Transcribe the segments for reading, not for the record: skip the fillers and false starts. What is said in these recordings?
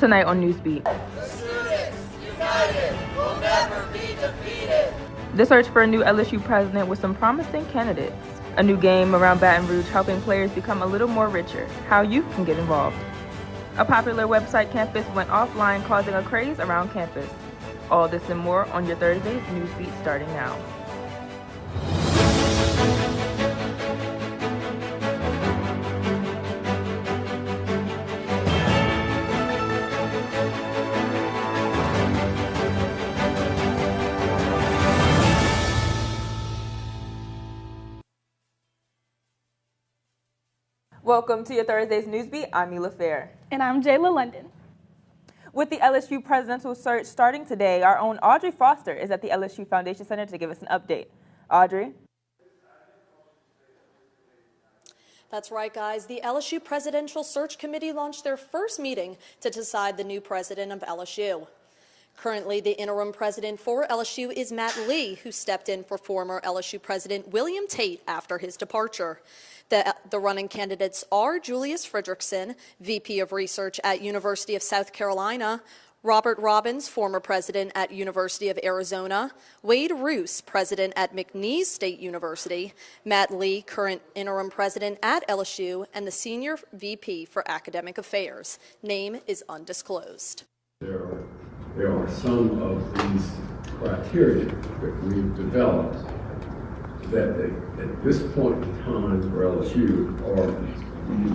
Tonight on Newsbeat. The students united will never be defeated. The search for a new LSU president with some promising candidates. A new game around Baton Rouge helping players become a little more richer. How you can get involved. A popular website campus went offline, causing a craze around campus. All this and more on your Thursday's Newsbeat starting now. Welcome to your Thursday's Newsbeat. I'm Mila Fair. And I'm Jayla London. With the LSU presidential search starting today, our own Audrey Foster is at the LSU Foundation Center to give us an update. Audrey? That's right, guys. The LSU Presidential Search Committee launched their first meeting to decide the new president of LSU. Currently, the interim president for LSU is Matt Lee, who stepped in for former LSU President William Tate after his departure. The running candidates are Julius Frederickson, VP of Research at University of South Carolina, Robert Robbins, former president at University of Arizona, Wade Roos, president at McNeese State University, Matt Lee, current interim president at LSU, and the senior VP for Academic Affairs. Name is undisclosed. There are some of these criteria that we've developed that at this point in time for LSU are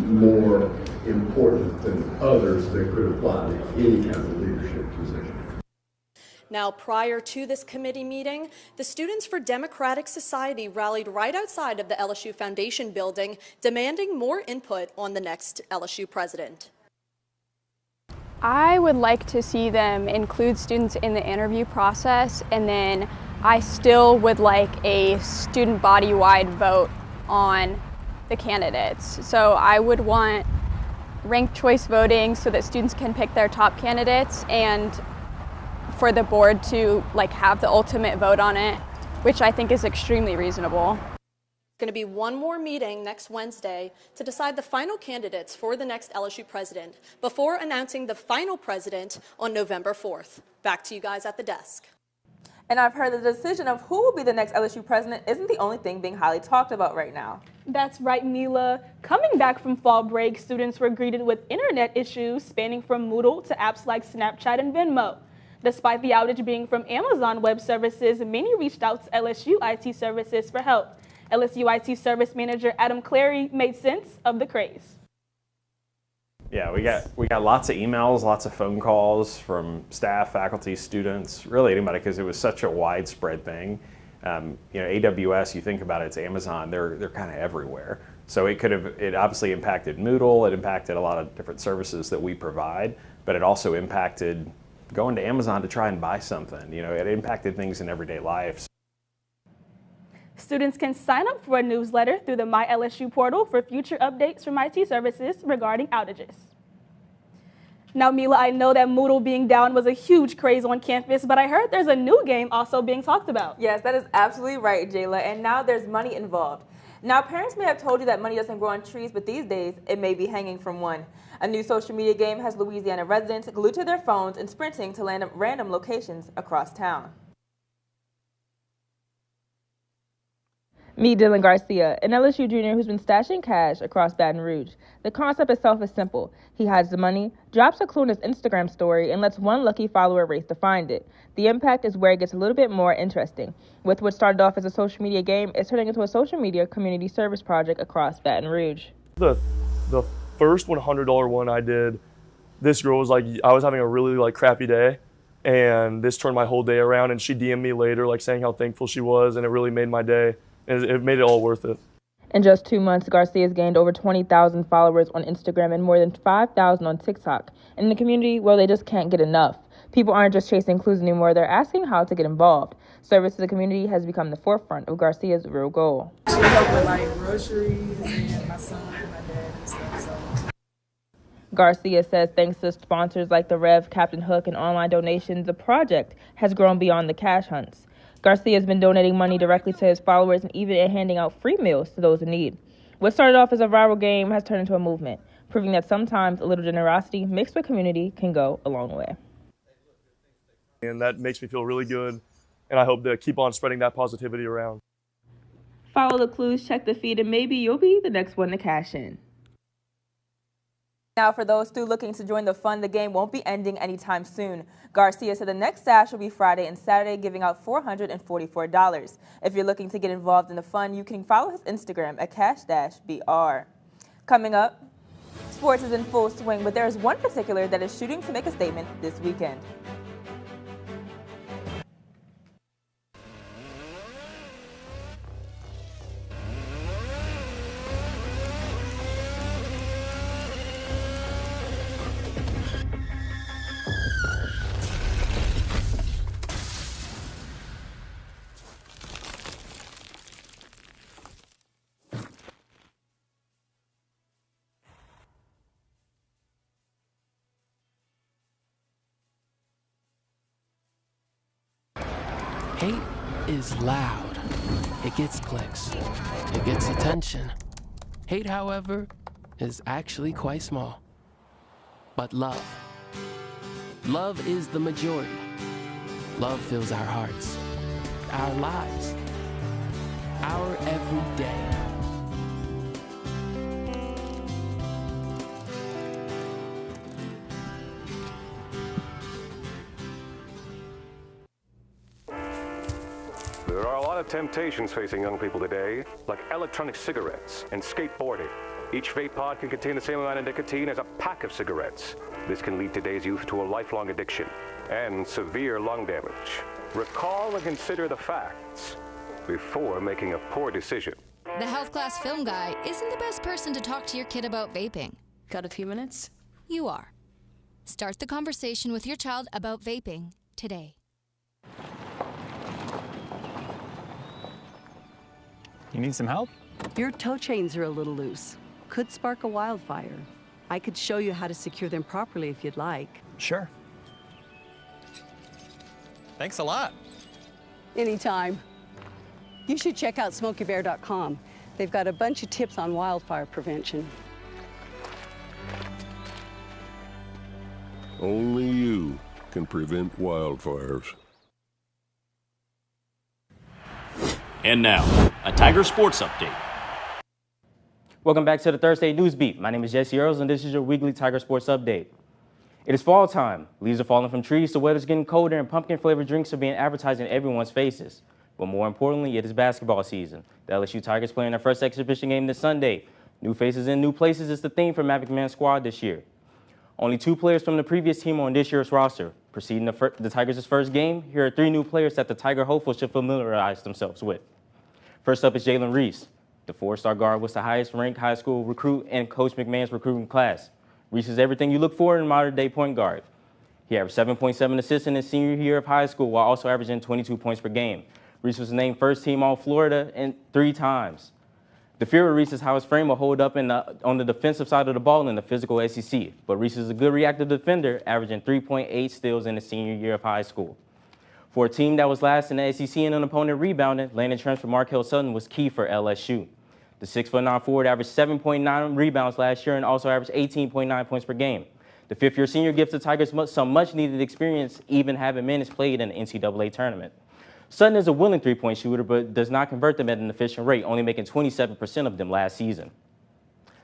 more important than others that could apply to any kind of leadership position. Now, prior to this committee meeting, the Students for Democratic Society rallied right outside of the LSU Foundation building, demanding more input on the next LSU president. I would like to see them include students in the interview process, and then I still would like a student body-wide vote on the candidates. So I would want ranked choice voting so that students can pick their top candidates, and for the board to have the ultimate vote on it, which I think is extremely reasonable. Going to be one more meeting next Wednesday to decide the final candidates for the next LSU president before announcing the final president on November 4th. Back to you guys at the desk. And I've heard the decision of who will be the next LSU president isn't the only thing being highly talked about right now. That's right, Mila. Coming back from fall break, students were greeted with internet issues spanning from Moodle to apps like Snapchat and Venmo. Despite the outage being from Amazon Web Services, many reached out to LSU IT Services for help. LSU IT Service Manager Adam Clary made sense of the craze. Yeah, we got lots of emails, lots of phone calls from staff, faculty, students, really anybody, because it was such a widespread thing. AWS, you think about it, it's Amazon, they're kind of everywhere. So it obviously impacted Moodle, it impacted a lot of different services that we provide, but it also impacted going to Amazon to try and buy something. It impacted things in everyday life. Students can sign up for a newsletter through the My LSU portal for future updates from IT services regarding outages. Now, Mila, I know that Moodle being down was a huge craze on campus, but I heard there's a new game also being talked about. Yes, that is absolutely right, Jayla, and now there's money involved. Now, parents may have told you that money doesn't grow on trees, but these days, it may be hanging from one. A new social media game has Louisiana residents glued to their phones and sprinting to land random locations across town. Meet Dylan Garcia, an LSU junior who's been stashing cash across Baton Rouge. The concept itself is simple. He hides the money, drops a clue in his Instagram story, and lets one lucky follower race to find it. The impact is where it gets a little bit more interesting. With what started off as a social media game, it's turning into a social media community service project across Baton Rouge. The first $100 one I did, this girl was I was having a really crappy day, and this turned my whole day around, and she DM'd me later saying how thankful she was, and it really made my day. It made it all worth it. In just 2 months, Garcia's gained over 20,000 followers on Instagram and more than 5,000 on TikTok. In the community, they just can't get enough. People aren't just chasing clues anymore, they're asking how to get involved. Service to the community has become the forefront of Garcia's real goal. She helped with groceries and my son and my dad and stuff, so. Garcia says thanks to sponsors like the Rev, Captain Hook, and online donations, the project has grown beyond the cash hunts. Garcia has been donating money directly to his followers and even handing out free meals to those in need. What started off as a viral game has turned into a movement. proving that sometimes a little generosity mixed with community can go a long way. And that makes me feel really good, and I hope to keep on spreading that positivity around. Follow the clues, check the feed, and maybe you'll be the next one to cash in. Now, for those still looking to join the fun, the game won't be ending anytime soon. Garcia said the next stash will be Friday and Saturday, giving out $444. If you're looking to get involved in the fun, you can follow his Instagram at cash-br. Coming up, sports is in full swing, but there is one particular that is shooting to make a statement this weekend. Hate is loud. It gets clicks. It gets attention. Hate, however, is actually quite small. But love. Love is the majority. Love fills our hearts, our lives, our everyday. There are a lot of temptations facing young people today, like electronic cigarettes and skateboarding. Each vape pod can contain the same amount of nicotine as a pack of cigarettes. This can lead today's youth to a lifelong addiction and severe lung damage. Recall and consider the facts before making a poor decision. The health class film guy isn't the best person to talk to your kid about vaping. Got a few minutes? You are. Start the conversation with your child about vaping today. You need some help? Your toe chains are a little loose. Could spark a wildfire. I could show you how to secure them properly if you'd like. Sure. Thanks a lot. Anytime. You should check out SmokeyBear.com. They've got a bunch of tips on wildfire prevention. Only you can prevent wildfires. And now, a Tiger Sports Update. Welcome back to the Thursday Newsbeat. My name is Jesse Earls, and this is your weekly Tiger Sports Update. It is fall time. Leaves are falling from trees, the weather's getting colder, and pumpkin-flavored drinks are being advertised in everyone's faces. But more importantly, it is basketball season. The LSU Tigers playing their first exhibition game this Sunday. New faces in new places is the theme for Mavic Man's squad this year. Only 2 players from the previous team on this year's roster. Preceding the Tigers' first game, here are 3 new players that the Tiger hopefuls should familiarize themselves with. First up is Jalen Reese. The 4-star guard was the highest-ranked high school recruit in Coach McMahon's recruiting class. Reese is everything you look for in a modern-day point guard. He averaged 7.7 assists in his senior year of high school while also averaging 22 points per game. Reese was named first-team All-Florida 3 times. The fear of Reese is how his frame will hold up on the defensive side of the ball in the physical SEC. But Reese is a good reactive defender, averaging 3.8 steals in his senior year of high school. For a team that was last in the SEC in an opponent rebounding, landing transfer Markel Sutton was key for LSU. The 6'9" forward averaged 7.9 rebounds last year and also averaged 18.9 points per game. The 5th-year senior gives the Tigers some much-needed experience, even having minutes played in the NCAA tournament. Sutton is a willing three-point shooter, but does not convert them at an efficient rate, only making 27% of them last season.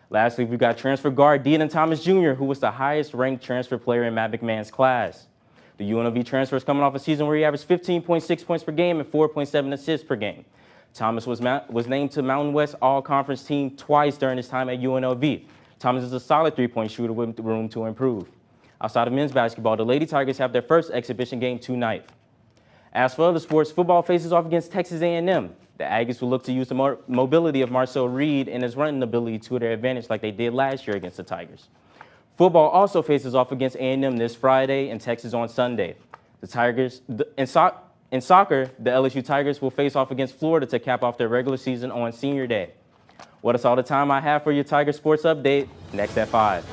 Lastly, we've got transfer guard Deaton Thomas Jr., who was the highest-ranked transfer player in Matt McMahon's class. The UNLV transfer is coming off a season where he averaged 15.6 points per game and 4.7 assists per game. Thomas was named to Mountain West All-Conference team twice during his time at UNLV. Thomas is a solid three-point shooter with room to improve. Outside of men's basketball, the Lady Tigers have their first exhibition game tonight. As for other sports, football faces off against Texas A&M. The Aggies will look to use the mobility of Marcel Reed and his running ability to their advantage like they did last year against the Tigers. Football also faces off against A&M this Friday and Texas on Sunday. The Tigers, in soccer, the LSU Tigers will face off against Florida to cap off their regular season on Senior Day. Well, that's all the time I have for your Tiger Sports Update. Next at 5.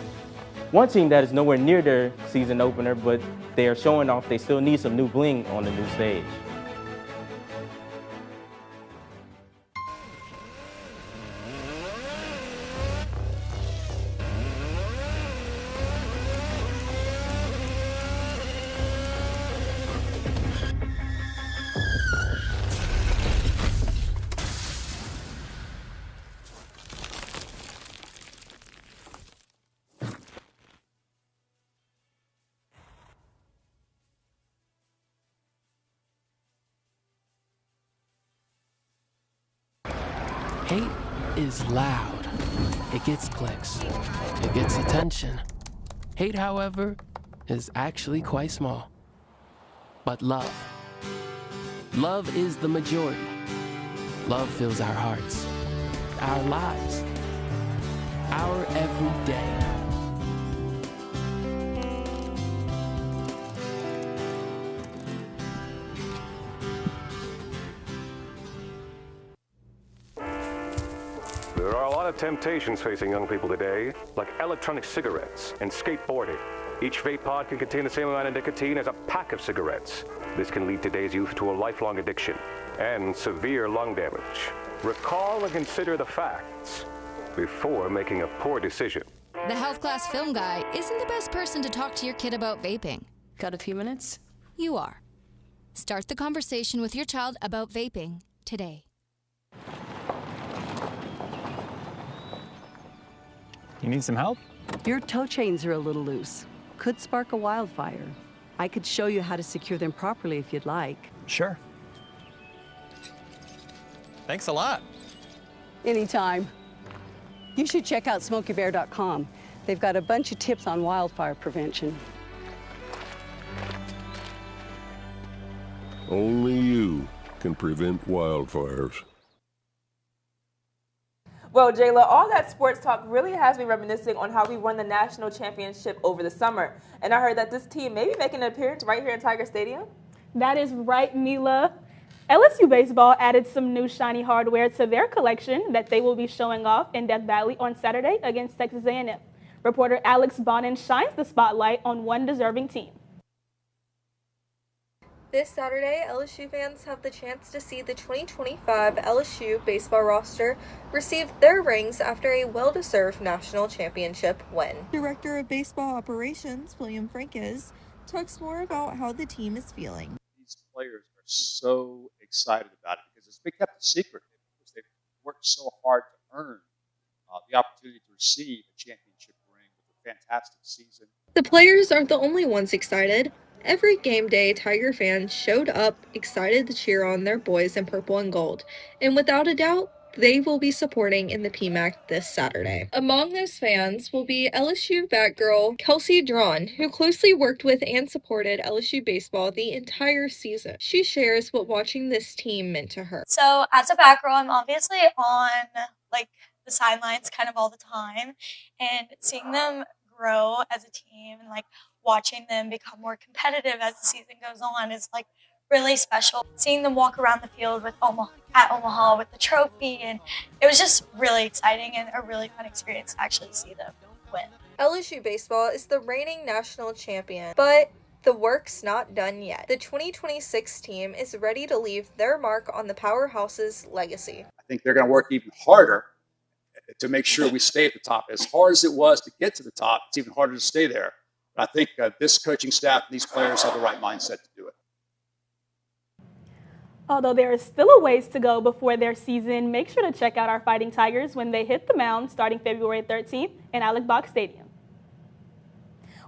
One team that is nowhere near their season opener, but they are showing off they still need some new bling on the new stage. Hate is loud. It gets clicks. It gets attention. Hate, however, is actually quite small. But love is the majority. Love fills our hearts, our lives, our every day. There are a lot of temptations facing young people today, like electronic cigarettes and skateboarding. Each vape pod can contain the same amount of nicotine as a pack of cigarettes. This can lead today's youth to a lifelong addiction and severe lung damage. Recall and consider the facts before making a poor decision. The health class film guy isn't the best person to talk to your kid about vaping. Got a few minutes? You are. Start the conversation with your child about vaping today. You need some help? Your toe chains are a little loose. Could spark a wildfire. I could show you how to secure them properly if you'd like. Sure. Thanks a lot. Anytime. You should check out SmokeyBear.com. They've got a bunch of tips on wildfire prevention. Only you can prevent wildfires. Well, Jayla, all that sports talk really has me reminiscing on how we won the national championship over the summer. And I heard that this team may be making an appearance right here in Tiger Stadium. That is right, Mila. LSU Baseball added some new shiny hardware to their collection that they will be showing off in Death Valley on Saturday against Texas A&M. Reporter Alex Bonin shines the spotlight on one deserving team. This Saturday, LSU fans have the chance to see the 2025 LSU baseball roster receive their rings after a well-deserved national championship win. Director of Baseball Operations, William Frankes, talks more about how the team is feeling. These players are so excited about it because it's been kept a secret because they've worked so hard to earn the opportunity to receive a championship ring with a fantastic season. The players aren't the only ones excited. Every game day, Tiger fans showed up excited to cheer on their boys in purple and gold, and without a doubt, they will be supporting in the PMAC this Saturday. Among those fans will be LSU Batgirl Kelsey Drawn, who closely worked with and supported LSU baseball the entire season. She shares what watching this team meant to her. So as a Batgirl, I'm obviously on the sidelines kind of all the time, and seeing them grow as a team and watching them become more competitive as the season goes on is really special. Seeing them walk around the field with Omaha with the trophy, and it was just really exciting and a really fun experience to actually see them win. LSU baseball is the reigning national champion, but the work's not done yet. The 2026 team is ready to leave their mark on the powerhouse's legacy. I think they're going to work even harder to make sure we stay at the top. As hard as it was to get to the top, it's even harder to stay there. But I think this coaching staff and these players have the right mindset to do it. Although there is still a ways to go before their season, make sure to check out our Fighting Tigers when they hit the mound starting February 13th in Alec Box Stadium.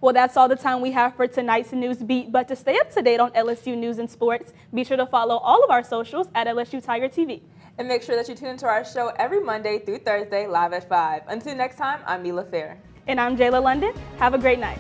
Well, that's all the time we have for tonight's News Beat, but to stay up to date on LSU news and sports, be sure to follow all of our socials at LSU Tiger TV. And make sure that you tune into our show every Monday through Thursday live at 5. Until next time, I'm Mila Fair. And I'm Jayla London. Have a great night.